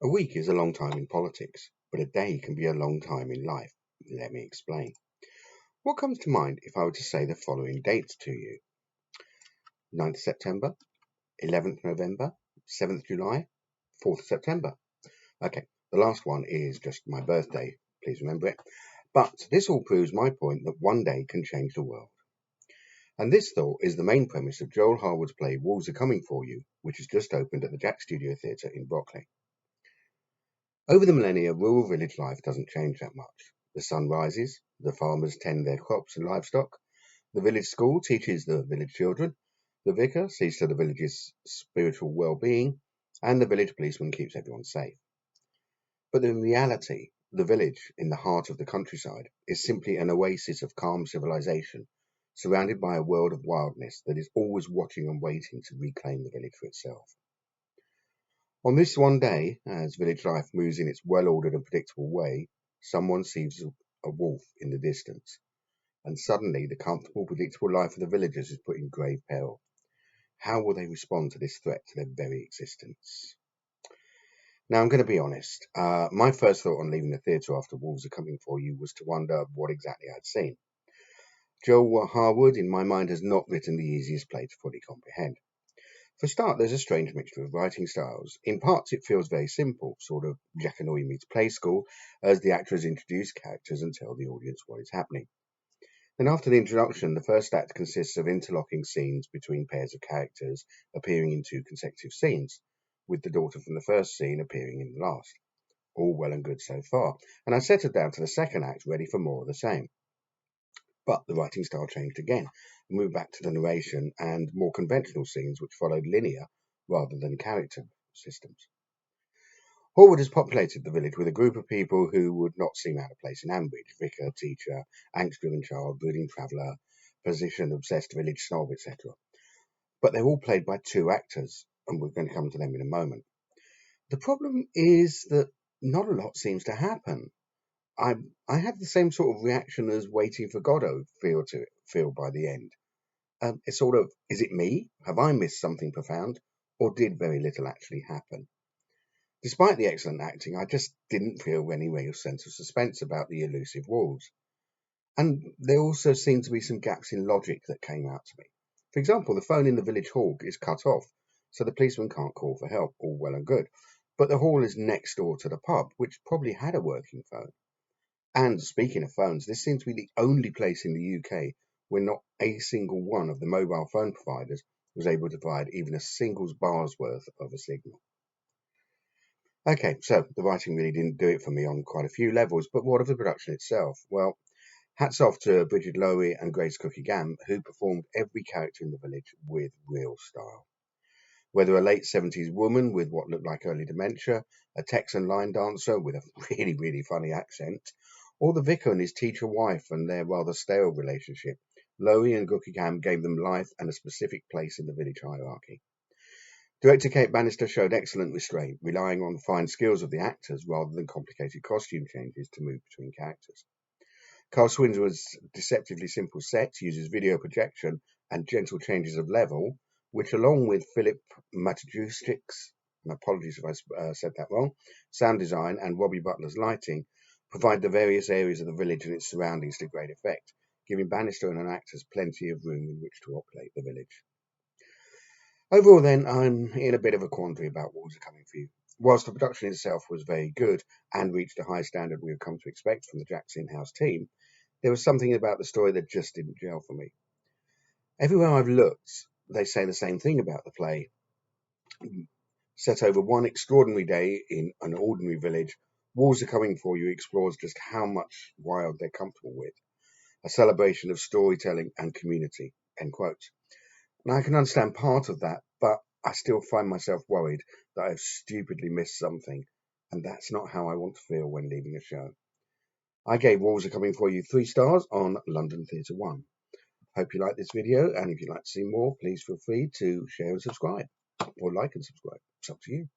A week is a long time in politics, but a day can be a long time in life. Let me explain. What comes to mind if I were to say the following dates to you? 9th September, 11th November, 7th July, 4th September. Okay, the last one is just my birthday, please remember it. But this all proves my point that one day can change the world. And this thought is the main premise of Joel Harwood's play Wolves Are Coming For You, which has just opened at the Jack Studio Theatre in Brockley. Over the millennia, rural village life doesn't change that much. The sun rises, the farmers tend their crops and livestock, the village school teaches the village children, the vicar sees to the village's spiritual well-being, and the village policeman keeps everyone safe. But in reality, the village, in the heart of the countryside, is simply an oasis of calm civilization, surrounded by a world of wildness that is always watching and waiting to reclaim the village for itself. On this one day, as village life moves in its well-ordered and predictable way, someone sees a wolf in the distance, and suddenly the comfortable, predictable life of the villagers is put in grave peril. How will they respond to this threat to their very existence? Now, I'm going to be honest. My first thought on leaving the theatre after Wolves Are Coming For You was to wonder what exactly I'd seen. Joel Harwood, in my mind, has not written the easiest play to fully comprehend. For a start, there's a strange mixture of writing styles. In parts, it feels very simple, sort of Jackanory meets Play School, as the actors introduce characters and tell the audience what is happening. Then after the introduction, the first act consists of interlocking scenes between pairs of characters appearing in two consecutive scenes, with the daughter from the first scene appearing in the last. All well and good so far, and I settled down to the second act ready for more of the same. But the writing style changed again, and moved back to the narration and more conventional scenes which followed linear rather than character systems. Horwood has populated the village with a group of people who would not seem out of place in Ambridge: vicar, teacher, angst-driven child, brooding traveller, position-obsessed village snob, etc. But they're all played by two actors, and we're going to come to them in a moment. The problem is that not a lot seems to happen. I had the same sort of reaction as Waiting for Godot feel by the end. It's sort of, is it me? Have I missed something profound? Or did very little actually happen? Despite the excellent acting, I just didn't feel any real sense of suspense about the elusive wolves. And there also seemed to be some gaps in logic that came out to me. For example, the phone in the village hall is cut off, so the policeman can't call for help, all well and good. But the hall is next door to the pub, which probably had a working phone. And speaking of phones, this seems to be the only place in the UK where not a single one of the mobile phone providers was able to provide even a single bar's worth of a signal. Okay, so the writing really didn't do it for me on quite a few levels, but what of the production itself? Well, hats off to Bridget Lowery and Grace Cookie-Gamm, who performed every character in the village with real style. Whether a late 70s woman with what looked like early dementia, a Texan line dancer with a really, really funny accent, or the vicar and his teacher wife and their rather stale relationship, Lowery and Cookie-Gamm gave them life and a specific place in the village hierarchy. Director Kate Bannister showed excellent restraint, relying on the fine skills of the actors rather than complicated costume changes to move between characters. Carl Swinsworth's deceptively simple sets uses video projection and gentle changes of level, which, along with Philip Matuszyk's, and apologies if I said that wrong, sound design and Robbie Butler's lighting, provide the various areas of the village and its surroundings to great effect, giving Bannister and her actors plenty of room in which to operate the village. Overall, then, I'm in a bit of a quandary about Wolves Are Coming For You. Whilst the production itself was very good and reached a high standard we have come to expect from the Jack's in-house team, there was something about the story that just didn't gel for me. Everywhere I've looked, they say the same thing about the play. Set over one extraordinary day in an ordinary village, Wolves Are Coming For You explores just how much wild they're comfortable with. A celebration of storytelling and community, end quote. And I can understand part of that, but I still find myself worried that I've stupidly missed something, and that's not how I want to feel when leaving a show. I gave Wolves Are Coming For You 3 stars on London Theatre One. Hope you like this video, and if you'd like to see more, please feel free to share and subscribe, or like and subscribe. It's up to you.